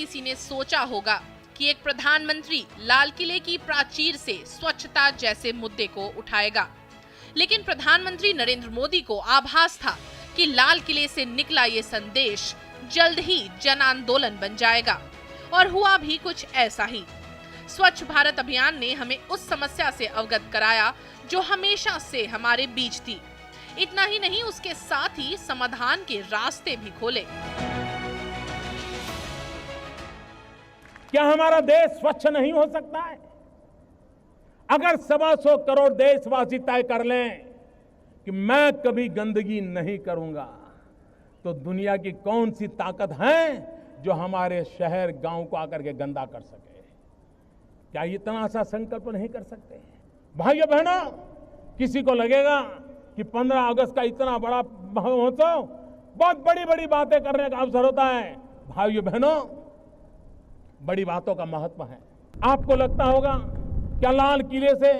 किसी ने सोचा होगा कि एक प्रधानमंत्री लाल किले की प्राचीर से स्वच्छता जैसे मुद्दे को उठाएगा। लेकिन प्रधानमंत्री नरेंद्र मोदी को आभास था कि लाल किले से निकला ये संदेश जल्द ही जन आंदोलन बन जाएगा, और हुआ भी कुछ ऐसा ही। स्वच्छ भारत अभियान ने हमें उस समस्या से अवगत कराया जो हमेशा से हमारे बीच थी। इतना ही नहीं, उसके साथ ही समाधान के रास्ते भी खोले। क्या हमारा देश स्वच्छ नहीं हो सकता है? अगर 125 करोड़ देशवासी तय कर लें कि मैं कभी गंदगी नहीं करूंगा, तो दुनिया की कौन सी ताकत है जो हमारे शहर गांव को आकर के गंदा कर सके? क्या इतना सा संकल्प नहीं कर सकते? भाइयों बहनों, किसी को लगेगा कि 15 अगस्त का इतना बड़ा महोत्सव बहुत बड़ी बड़ी बातें करने का अवसर होता है। भाइयों बहनों, बड़ी बातों का महत्व है। आपको लगता होगा क्या लाल किले से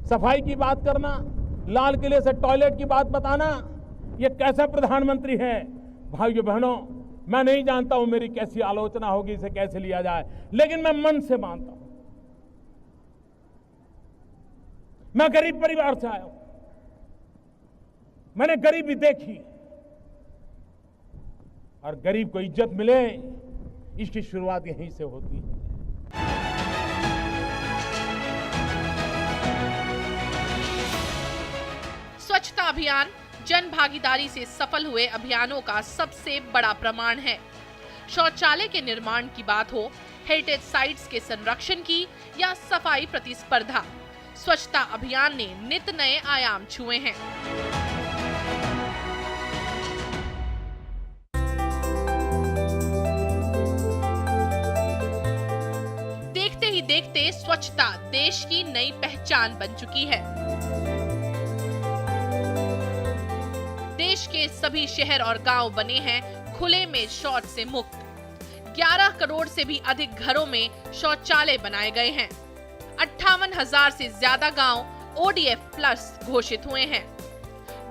सफाई की बात करना, लाल किले से टॉयलेट की बात बताना, ये कैसा प्रधानमंत्री है? भाइयों बहनों, मैं नहीं जानता हूं मेरी कैसी आलोचना होगी, इसे कैसे लिया जाए, लेकिन मैं मन से मानता हूं। मैं गरीब परिवार से आया हूं, मैंने गरीबी देखी, और गरीब को इज्जत मिले इसकी शुरुआत यहीं से होती है। स्वच्छता अभियान जन भागीदारी से सफल हुए अभियानों का सबसे बड़ा प्रमाण है। शौचालय के निर्माण की बात हो, हेरिटेज साइट्स के संरक्षण की, या सफाई प्रतिस्पर्धा, स्वच्छता अभियान ने नित नए आयाम छुए हैं। देखते ही देखते स्वच्छता देश की नई पहचान बन चुकी है। देश के सभी शहर और गांव बने हैं खुले में शौच से मुक्त। 11 करोड़ से भी अधिक घरों में शौचालय बनाए गए हैं। 58,000 से ज्यादा गांव ODF प्लस घोषित हुए हैं।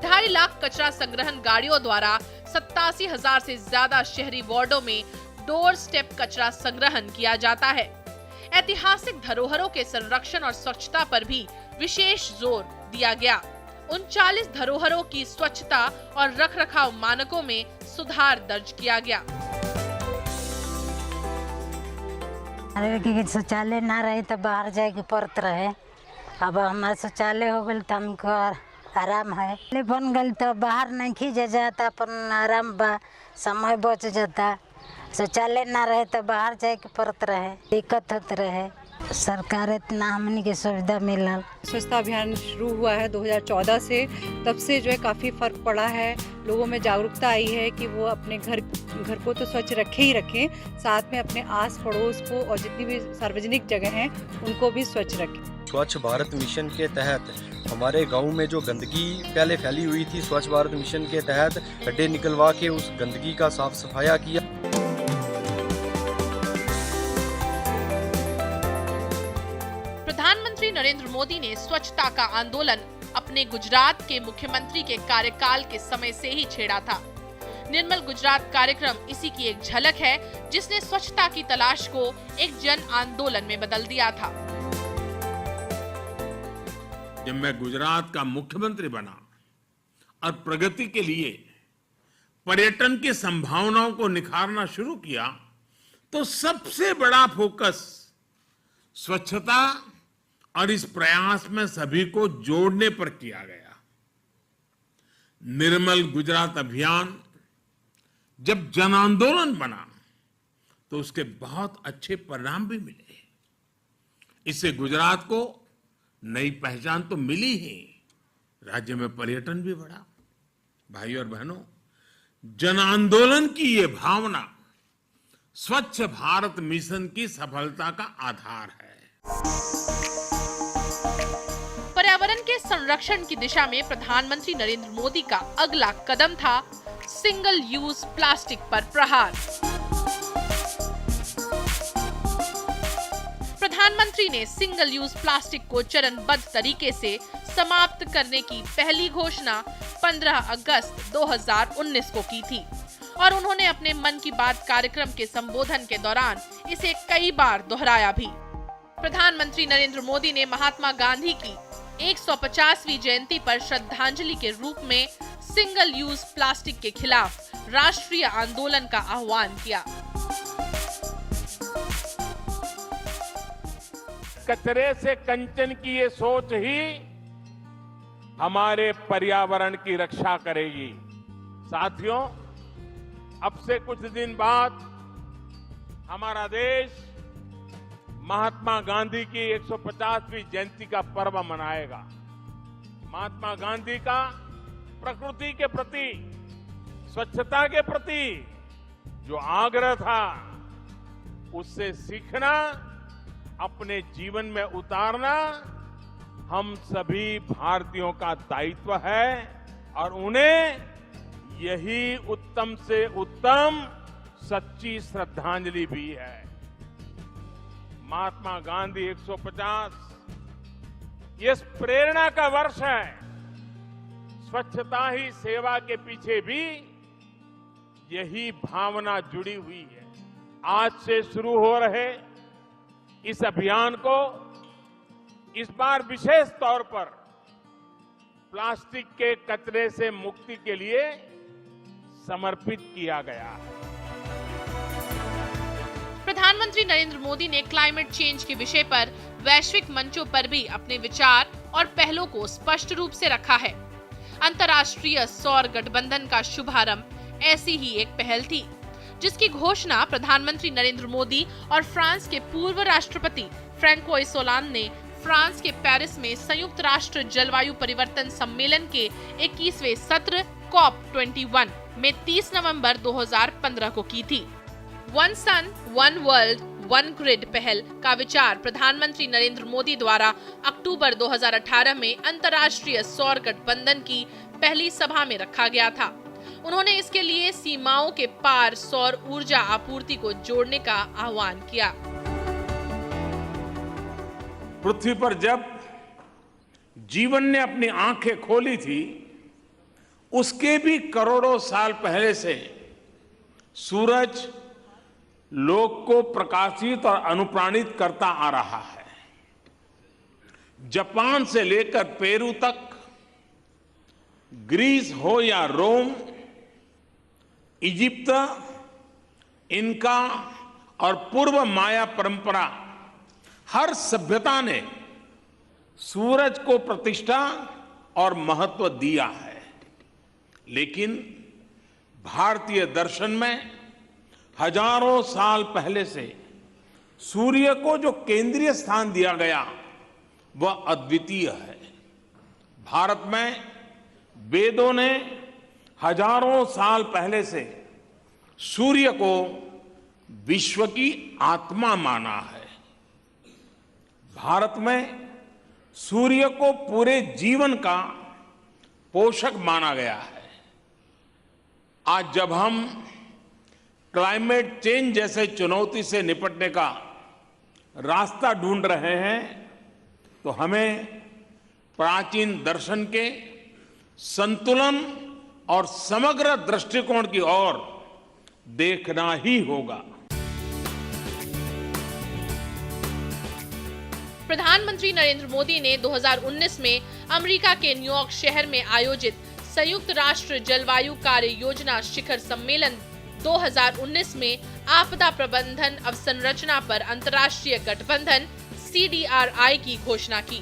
2.5 लाख कचरा संग्रहण गाड़ियों द्वारा 87,000 से ज्यादा शहरी वार्डों में डोर स्टेप कचरा संग्रहण किया जाता है। ऐतिहासिक धरोहरों के संरक्षण और स्वच्छता पर भी विशेष जोर दिया गया। 39 धरोहरों की स्वच्छता और रखरखाव मानकों में सुधार दर्ज किया गया। शौचालय ना रहे तो बाहर जाके पड़त रहे। अब हमारा शौचालय हो गए तो हमको आराम है। बन गए तो बाहर नहीं खींचा जाता, अपन आराम बा, समय बच जाता। शौचालय ना रहे तो बाहर जाके पड़त रहे, दिक्कत होते रहे। सरकार इतना हमनी के सुविधा मिलल। स्वच्छता अभियान शुरू हुआ है 2014 से, तब से जो है काफ़ी फर्क पड़ा है। लोगों में जागरूकता आई है कि वो अपने घर को तो स्वच्छ रखे ही रखें, साथ में अपने आस पड़ोस को और जितनी भी सार्वजनिक जगह हैं उनको भी स्वच्छ रखें। स्वच्छ भारत मिशन के तहत हमारे गांव में जो गंदगी पहले फैली हुई थी, स्वच्छ भारत मिशन के तहत गड्ढे निकलवा के उस गंदगी का साफ सफाया किया। प्रधानमंत्री नरेंद्र मोदी ने स्वच्छता का आंदोलन अपने गुजरात के मुख्यमंत्री के कार्यकाल के समय से ही छेड़ा था। निर्मल गुजरात कार्यक्रम इसी की एक झलक है, जिसने स्वच्छता की तलाश को एक जन आंदोलन में बदल दिया था। जब मैं गुजरात का मुख्यमंत्री बना और प्रगति के लिए पर्यटन की संभावनाओं को निखारना शुरू किया, तो सबसे बड़ा फोकस स्वच्छता और इस प्रयास में सभी को जोड़ने पर किया गया। निर्मल गुजरात अभियान जब जन आंदोलन बना तो उसके बहुत अच्छे परिणाम भी मिले। इससे गुजरात को नई पहचान तो मिली ही, राज्य में पर्यटन भी बढ़ा। भाइयों और बहनों, जन आंदोलन की ये भावना स्वच्छ भारत मिशन की सफलता का आधार है। पर्यावरण के संरक्षण की दिशा में प्रधानमंत्री नरेंद्र मोदी का अगला कदम था सिंगल यूज प्लास्टिक पर प्रहार। प्रधानमंत्री ने सिंगल यूज प्लास्टिक को चरणबद्ध तरीके से समाप्त करने की पहली घोषणा 15 अगस्त 2019 को की थी और उन्होंने अपने मन की बात कार्यक्रम के संबोधन के दौरान इसे कई बार दोहराया भी। प्रधानमंत्री नरेंद्र मोदी ने महात्मा गांधी की 150वीं जयंती पर श्रद्धांजलि के रूप में सिंगल यूज प्लास्टिक के खिलाफ राष्ट्रीय आंदोलन का आह्वान किया। कचरे से कंचन की ये सोच ही हमारे पर्यावरण की रक्षा करेगी। साथियों, अब से कुछ दिन बाद हमारा देश महात्मा गांधी की 150वीं जयंती का पर्व मनाएगा। महात्मा गांधी का प्रकृति के प्रति, स्वच्छता के प्रति जो आग्रह था, उससे सीखना, अपने जीवन में उतारना हम सभी भारतीयों का दायित्व है और उन्हें यही उत्तम से उत्तम सच्ची श्रद्धांजलि भी है। महात्मा गांधी 150 ये प्रेरणा का वर्ष है। स्वच्छता ही सेवा के पीछे भी यही भावना जुड़ी हुई है। आज से शुरू हो रहे इस अभियान को इस बार विशेष तौर पर प्लास्टिक के कचरे से मुक्ति के लिए समर्पित किया गया है। प्रधानमंत्री नरेंद्र मोदी ने क्लाइमेट चेंज के विषय पर वैश्विक मंचों पर भी अपने विचार और पहलों को स्पष्ट रूप से रखा है। अंतर्राष्ट्रीय सौर गठबंधन का शुभारंभ ऐसी ही एक पहल थी, जिसकी घोषणा प्रधानमंत्री नरेंद्र मोदी और फ्रांस के पूर्व राष्ट्रपति फ्रांकोइस होलांद ने फ्रांस के पेरिस में संयुक्त राष्ट्र जलवायु परिवर्तन सम्मेलन के 21वें सत्र COP21 में 30 नवंबर 2015 को की थी। One sun one world one grid पहल का विचार प्रधानमंत्री नरेंद्र मोदी द्वारा अक्टूबर 2018 में अंतर्राष्ट्रीय सौर गठबंधन की पहली सभा में रखा गया था। उन्होंने इसके लिए सीमाओं के पार सौर ऊर्जा आपूर्ति को जोड़ने का आह्वान किया। पृथ्वी पर जब जीवन ने अपनी आंखें खोली थी, उसके भी करोड़ों साल पहले से सूरज लोक को प्रकाशित और अनुप्राणित करता आ रहा है। जापान से लेकर पेरू तक, ग्रीस हो या रोम, इजिप्ट, इनका और पूर्व माया परंपरा, हर सभ्यता ने सूरज को प्रतिष्ठा और महत्व दिया है। लेकिन भारतीय दर्शन में हजारों साल पहले से सूर्य को जो केंद्रीय स्थान दिया गया, वह अद्वितीय है। भारत में वेदों ने हजारों साल पहले से सूर्य को विश्व की आत्मा माना है। भारत में सूर्य को पूरे जीवन का पोषक माना गया है। आज जब हम क्लाइमेट चेंज जैसे चुनौती से निपटने का रास्ता ढूंढ रहे हैं, तो हमें प्राचीन दर्शन के संतुलन और समग्र दृष्टिकोण की ओर देखना ही होगा। प्रधानमंत्री नरेंद्र मोदी ने 2019 में अमेरिका के न्यूयॉर्क शहर में आयोजित संयुक्त राष्ट्र जलवायु कार्य योजना शिखर सम्मेलन 2019 में आपदा प्रबंधन अवसंरचना पर अंतर्राष्ट्रीय गठबंधन CDRI की घोषणा की।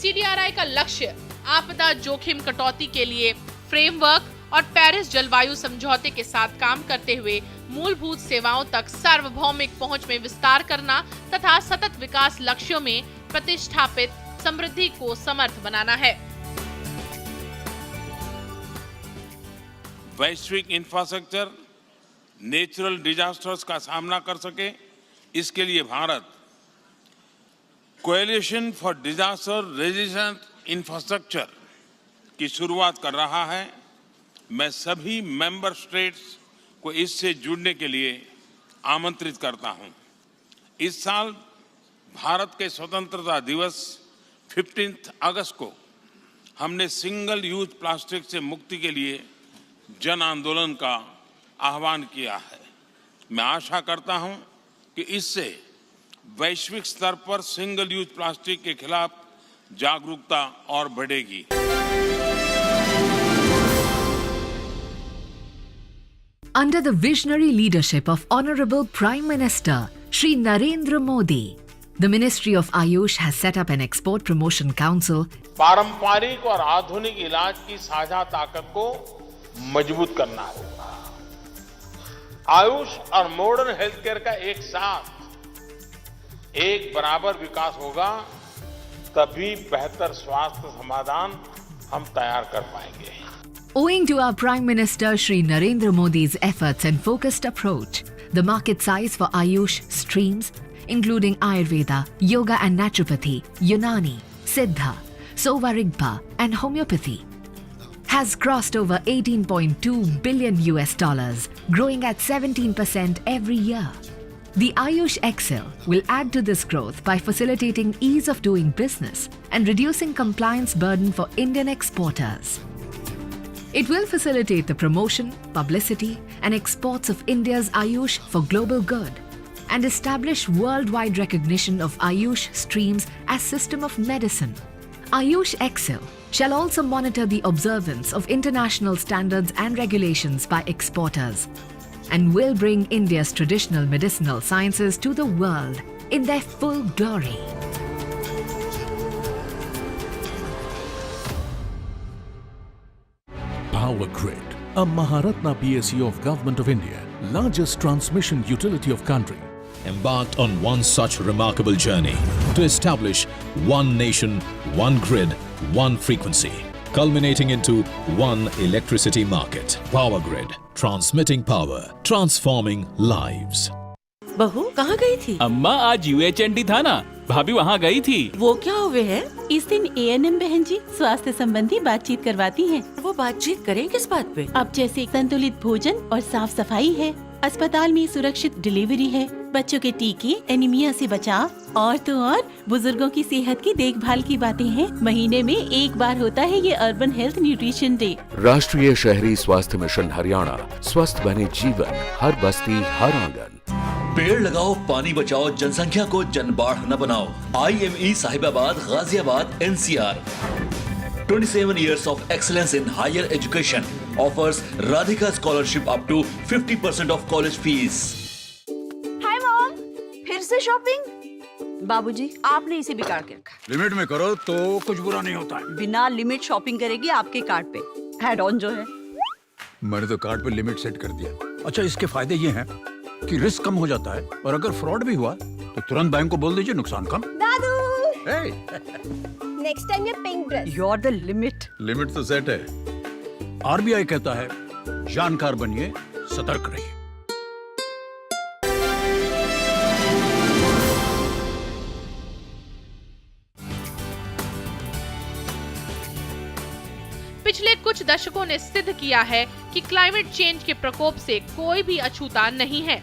CDRI का लक्ष्य आपदा जोखिम कटौती के लिए फ्रेमवर्क और पेरिस जलवायु समझौते के साथ काम करते हुए मूलभूत सेवाओं तक सार्वभौमिक पहुंच में विस्तार करना तथा सतत विकास लक्ष्यों में प्रतिष्ठापित समृद्धि को समर्थ बनाना है। वैश्विक इंफ्रास्ट्रक्चर नेचुरल डिजास्टर्स का सामना कर सके, इसके लिए Bharat coalition for disaster resistant infrastructure की शुरुआत कर रहा है। मैं सभी मेंबर स्टेट्स को इससे जुड़ने के लिए आमंत्रित करता हूं। इस साल भारत के स्वतंत्रता दिवस 15 अगस्त को हमने सिंगल यूज प्लास्टिक से मुक्ति के लिए जन आंदोलन का आह्वान किया है। मैं आशा करता हूं कि इससे वैश्विक स्तर पर सिंगल यूज प्लास्टिक के खिलाफ जागरूकता और बढ़ेगी। Under the visionary leadership of Honorable Prime Minister Shri Narendra Modi, the Ministry of Ayush has set up an export promotion council. पारंपरिक और आधुनिक इलाज की साझा ताकत को मजबूत करना होगा। आयुष और मॉडर्न हेल्थ केयर का एक साथ एक बराबर विकास होगा, तभी बेहतर स्वास्थ्य समाधान हम तैयार कर पाएंगे। Owing to our Prime Minister Shri Narendra Modi's efforts and focused approach, the market size for Ayush streams, including Ayurveda, Yoga and Naturopathy, Unani, Siddha, Sova Rigpa and Homeopathy, has crossed over $18.2 billion, growing at 17% every year. The Ayush Excel will add to this growth by facilitating ease of doing business and reducing compliance burden for Indian exporters. It will facilitate the promotion, publicity and exports of India's Ayush for global good and establish worldwide recognition of Ayush streams as system of medicine. Ayush Excel shall also monitor the observance of international standards and regulations by exporters and will bring India's traditional medicinal sciences to the world in their full glory. Power Grid, a Maharatna PSU of Government of India, largest transmission utility of country, embarked on one such remarkable journey to establish one nation, one grid, one frequency, culminating into one electricity market. Power Grid, transmitting power, transforming lives. बहू कहाँ गई थी? अम्मा आज UHND था ना, भाभी वहाँ गई थी। वो क्या हुए है? इस दिन ANM बहन जी स्वास्थ्य संबंधी बातचीत करवाती हैं। वो बातचीत करें किस बात पे? अब जैसे संतुलित भोजन और साफ सफाई है, अस्पताल में सुरक्षित डिलीवरी है, बच्चों के टीके, एनीमिया से बचाव और तो और बुजुर्गों की सेहत की देखभाल की बातें हैं। महीने में एक बार होता है ये अर्बन हेल्थ न्यूट्रिशन डे। राष्ट्रीय शहरी स्वास्थ्य मिशन हरियाणा, स्वस्थ बने जीवन, हर बस्ती हर आंगन। पेड़ लगाओ, पानी बचाओ, जनसंख्या को जनबाढ़ न बनाओ। IME Sahibabad, Ghaziabad, NCR 27 years of excellence in higher education offers Radhika scholarship up to 50% of college fees. Hi mom, फिर से शॉपिंग? बाबूजी, आपने इसे बिगाड़ के रखा। लिमिट में करो तो कुछ बुरा नहीं होता है। बिना लिमिट शॉपिंग करेगी आपके कार्ड पे। ऐड ऑन जो है। मैंने तो कार्ड पे लिमिट सेट कर दिया। अच्छा, इसके फायदे ये हैं कि रिस्क कम हो जाता है और अगर फ्रॉड भी हुआ तो तुरंत बैंक को बोल दीजिए, नुकसान कम। दादू, नेक्स्ट टाइम ये pink dress. You are the limit. Limit तो सेट है। RBI कहता है जानकार बनिए, सतर्क रहिए। पिछले कुछ दशकों ने सिद्ध किया है कि क्लाइमेट चेंज के प्रकोप से कोई भी अछूता नहीं है।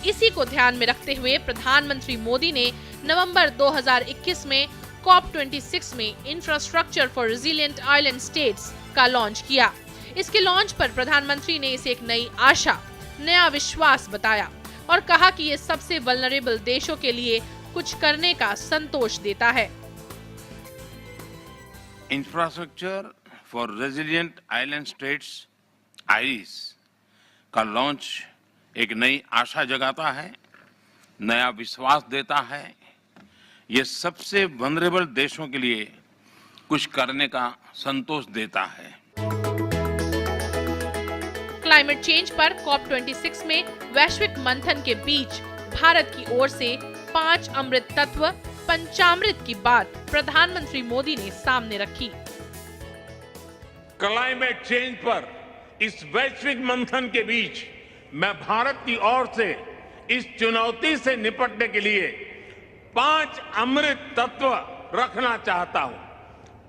इसी को ध्यान में रखते हुए प्रधानमंत्री मोदी ने नवंबर 2021 में COP26 में infrastructure for resilient island states का लॉन्च किया। इसके लॉन्च पर प्रधानमंत्री ने इसे एक नई आशा, नया विश्वास बताया और कहा कि ये सबसे वल्नरेबल देशों के लिए कुछ करने का संतोष देता है। Infrastructure for resilient island states Iris का लॉन्च एक नई आशा जगाता है, नया विश्वास देता है। ये सबसे वल्नरेबल देशों के लिए कुछ करने का संतोष देता है। क्लाइमेट चेंज पर COP26 में वैश्विक मंथन के बीच भारत की ओर से 5 अमृत तत्व पंचामृत की बात प्रधानमंत्री मोदी ने सामने रखी। क्लाइमेट चेंज पर इस वैश्विक मंथन के बीच मैं भारत की ओर से इस चुनौती से निपटने के लिए 5 अमृत तत्व रखना चाहता हूं,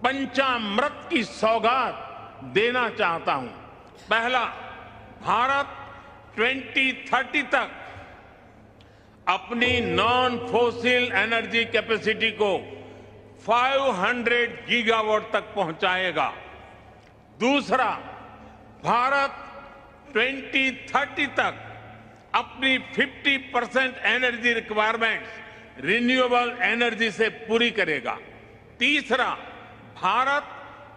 पंचामृत की सौगात देना चाहता हूं। पहला, भारत 2030 तक अपनी नॉन फॉसिल एनर्जी कैपेसिटी को 500 गीगावाट तक पहुंचाएगा। दूसरा, भारत 2030 तक अपनी 50% एनर्जी रिक्वायरमेंट्स रिन्यूएबल एनर्जी से पूरी करेगा। तीसरा, भारत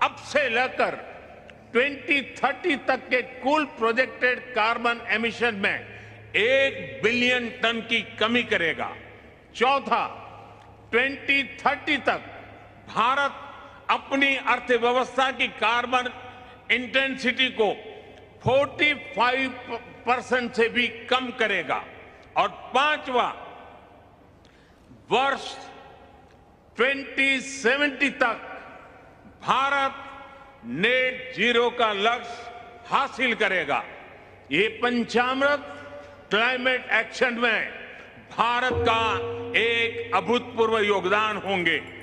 अब से लेकर 2030 तक के कुल प्रोजेक्टेड कार्बन एमिशन में 1 बिलियन टन की कमी करेगा। चौथा, 2030 तक भारत अपनी अर्थव्यवस्था की कार्बन इंटेंसिटी को 45% से भी कम करेगा। और पांचवा, वर्ष 2070 तक भारत नेट जीरो का लक्ष्य हासिल करेगा। ये पंचामृत क्लाइमेट एक्शन में भारत का एक अभूतपूर्व योगदान होंगे।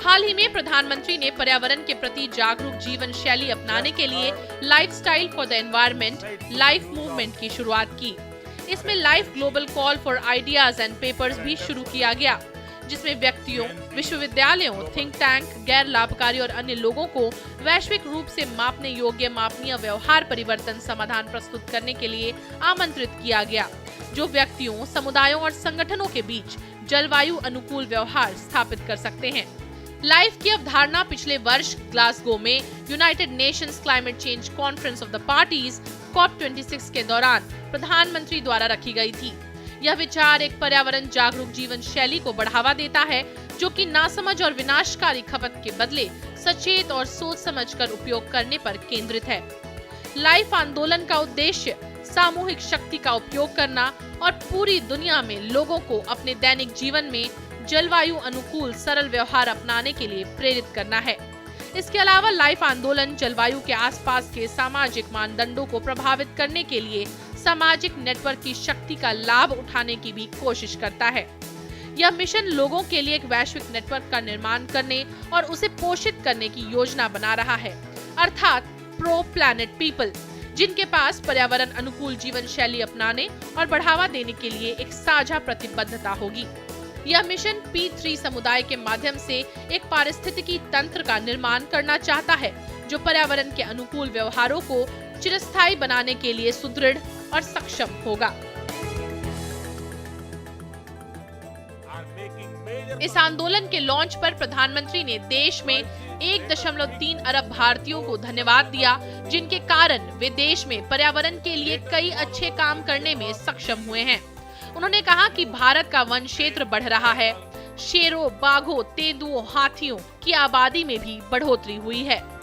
हाल ही में प्रधानमंत्री ने पर्यावरण के प्रति जागरूक जीवन शैली अपनाने के लिए lifestyle for the environment life movement की शुरुआत की। इसमें life global call for ideas and papers भी शुरू किया गया, जिसमें व्यक्तियों, विश्वविद्यालयों, थिंक टैंक, गैर लाभकारी और अन्य लोगों को वैश्विक रूप से मापने योग्य मापनीय व्यवहार परिवर्तन समाधान प्रस्तुत करने के लिए आमंत्रित किया गया, जो व्यक्तियों, समुदायों और संगठनों के बीच जलवायु अनुकूल व्यवहार स्थापित कर सकते हैं। लाइफ की अवधारणा पिछले वर्ष ग्लासगो में United Nations climate change conference of the parties COP26 के दौरान प्रधानमंत्री द्वारा रखी गई थी। यह विचार एक पर्यावरण जागरूक जीवन शैली को बढ़ावा देता है, जो कि नासमझ और विनाशकारी खपत के बदले सचेत और सोच समझकर उपयोग करने पर केंद्रित है। लाइफ आंदोलन का उद्देश्य सामूहिक शक्ति का उपयोग करना और पूरी दुनिया में लोगों को अपने दैनिक जीवन में जलवायु अनुकूल सरल व्यवहार अपनाने के लिए प्रेरित करना है। इसके अलावा लाइफ आंदोलन जलवायु के आसपास के सामाजिक मानदंडों को प्रभावित करने के लिए सामाजिक नेटवर्क की शक्ति का लाभ उठाने की भी कोशिश करता है। यह मिशन लोगों के लिए एक वैश्विक नेटवर्क का निर्माण करने और उसे पोषित करने की योजना बना रहा है, अर्थात प्रो प्लैनेट पीपल, जिनके पास पर्यावरण अनुकूल जीवन शैली अपनाने और बढ़ावा देने के लिए एक साझा प्रतिबद्धता होगी। यह मिशन P3 समुदाय के माध्यम से एक पारिस्थितिकी तंत्र का निर्माण करना चाहता है, जो पर्यावरण के अनुकूल व्यवहारों को चिरस्थायी बनाने के लिए सुदृढ़ और सक्षम होगा। इस आंदोलन के लॉन्च पर प्रधानमंत्री ने देश में 1.3 अरब भारतीयों को धन्यवाद दिया, जिनके कारण वे देश में पर्यावरण के लिए कई अच्छे काम करने में सक्षम हुए हैं। उन्होंने कहा कि भारत का वन क्षेत्र बढ़ रहा है। शेरों, बाघों, तेंदुओं, हाथियों की आबादी में भी बढ़ोतरी हुई है।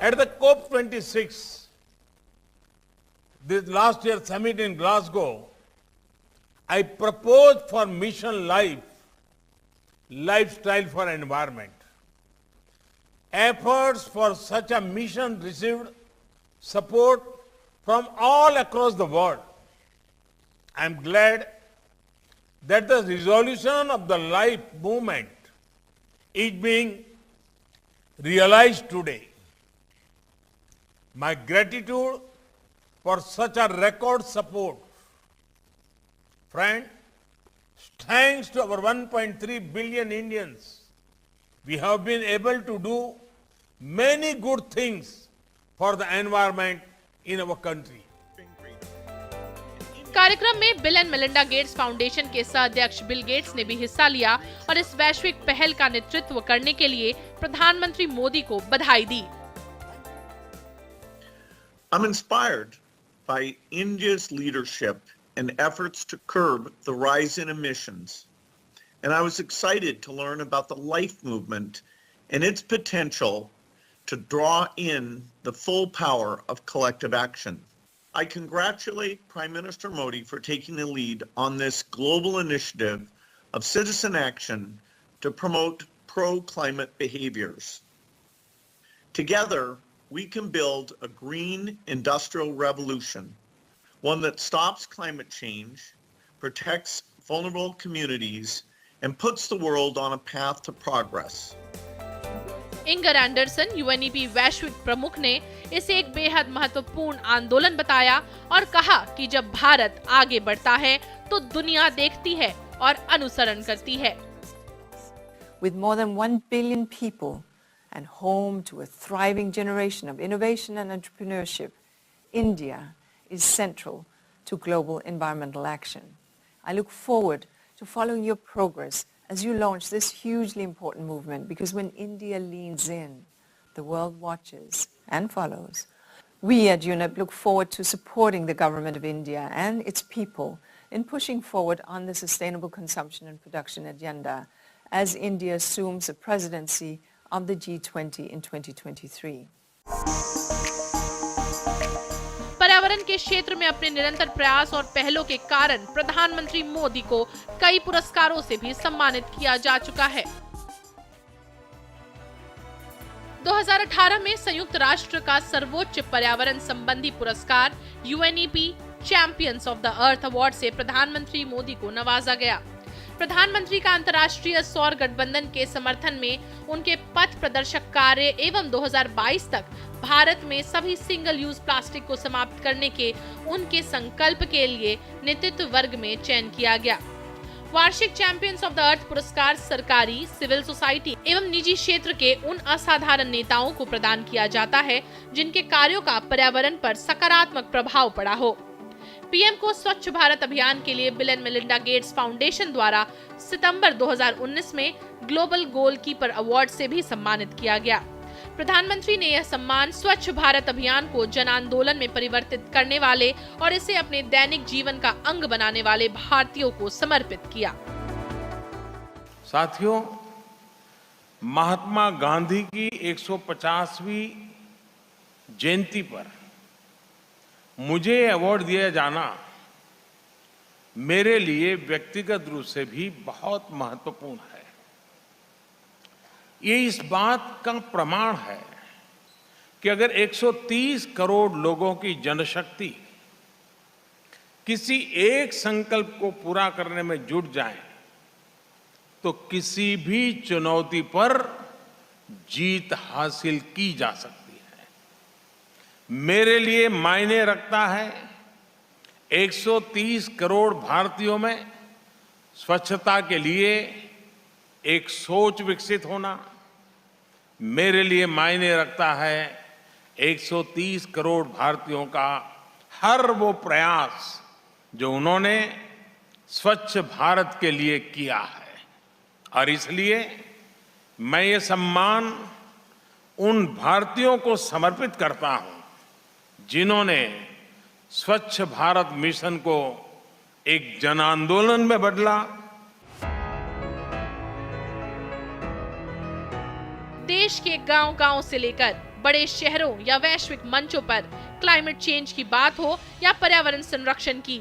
At the COP26, this last year summit in Glasgow, I proposed for Mission Life, Lifestyle for Environment. Efforts for such a mission received support from all across the world. I am glad that the resolution of the Life movement is being realized today. My gratitude for such a record support. Friend, thanks to our 1.3 billion Indians, we have been able to do many good things for the environment in our country. कार्यक्रम में bill and Melinda Gates foundation के सह-अध्यक्ष Bill Gates ने भी हिस्सा लिया और इस वैश्विक पहल का नेतृत्व करने के लिए प्रधानमंत्री मोदी को बधाई दी। I'm inspired by India's leadership and efforts to curb the rise in emissions, and I was excited to learn about the Life movement and its potential to draw in the full power of collective action. I congratulate Prime Minister Modi for taking the lead on this global initiative of citizen action to promote pro-climate behaviors. Together, we can build a green industrial revolution, one that stops climate change, protects vulnerable communities, and puts the world on a path to progress. Inger Anderson, UNEP वैश्विक प्रमुख, ने इसे एक बेहद महत्वपूर्ण आंदोलन बताया और कहा कि जब भारत आगे बढ़ता है तो दुनिया देखती है और अनुसरण करती है। With more than 1 billion people and home to a thriving generation of innovation and entrepreneurship, India is central to global environmental action. I look forward to following your progress as you launch this hugely important movement, because when India leans in, the world watches and follows. We at UNEP look forward to supporting the government of India and its people in pushing forward on the sustainable consumption and production agenda as India assumes the presidency of the G20 in 2023. पर्यावरण के क्षेत्र में अपने निरंतर प्रयास और पहलों के कारण प्रधानमंत्री मोदी को कई पुरस्कारों से भी सम्मानित किया जा चुका है। 2018 में संयुक्त राष्ट्र का सर्वोच्च पर्यावरण संबंधी पुरस्कार UNEP champions of the earth award से प्रधानमंत्री मोदी को नवाजा गया। प्रधानमंत्री का अंतर्राष्ट्रीय सौर गठबंधन के समर्थन में उनके पथ प्रदर्शक कार्य एवं 2022 तक भारत में सभी सिंगल यूज प्लास्टिक को समाप्त करने के उनके संकल्प के लिए नेतृत्व वर्ग में चयन किया गया। वार्षिक चैंपियंस ऑफ द अर्थ पुरस्कार सरकारी, सिविल सोसाइटी एवं निजी क्षेत्र के उन असाधारण नेताओं को प्रदान किया जाता है जिनके कार्यों का पर्यावरण पर सकारात्मक प्रभाव पड़ा हो। पीएम को स्वच्छ भारत अभियान के लिए bill and Melinda Gates foundation द्वारा सितंबर 2019 में ग्लोबल गोलकीपर अवार्ड से भी सम्मानित किया गया। प्रधानमंत्री ने यह सम्मान स्वच्छ भारत अभियान को जन आंदोलन में परिवर्तित करने वाले और इसे अपने दैनिक जीवन का अंग बनाने वाले भारतीयों को समर्पित किया। साथियों, महात्मा गांधी की 150वीं जयंती पर मुझे अवार्ड दिया जाना मेरे लिए व्यक्तिगत रूप से भी बहुत महत्वपूर्ण है। ये इस बात का प्रमाण है कि अगर 130 करोड़ लोगों की जनशक्ति किसी एक संकल्प को पूरा करने में जुट जाए तो किसी भी चुनौती पर जीत हासिल की जा सकती है। मेरे लिए मायने रखता है 130 करोड़ भारतीयों में स्वच्छता के लिए एक सोच विकसित होना। मेरे लिए मायने रखता है 130 करोड़ भारतीयों का हर वो प्रयास जो उन्होंने स्वच्छ भारत के लिए किया है। और इसलिए मैं ये सम्मान उन भारतीयों को समर्पित करता हूं जिन्होंने स्वच्छ भारत मिशन को एक जन आंदोलन में बदला। देश के गांव-गांव से लेकर बड़े शहरों या वैश्विक मंचों पर क्लाइमेट चेंज की बात हो या पर्यावरण संरक्षण की,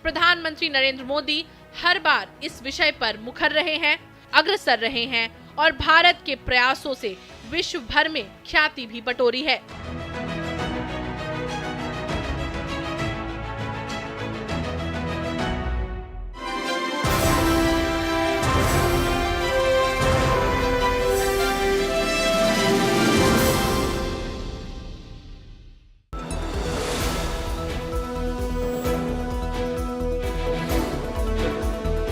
प्रधानमंत्री नरेंद्र मोदी हर बार इस विषय पर मुखर रहे हैं, अग्रसर रहे हैं और भारत के प्रयासों से विश्व भर में ख्याति भी बटोरी है।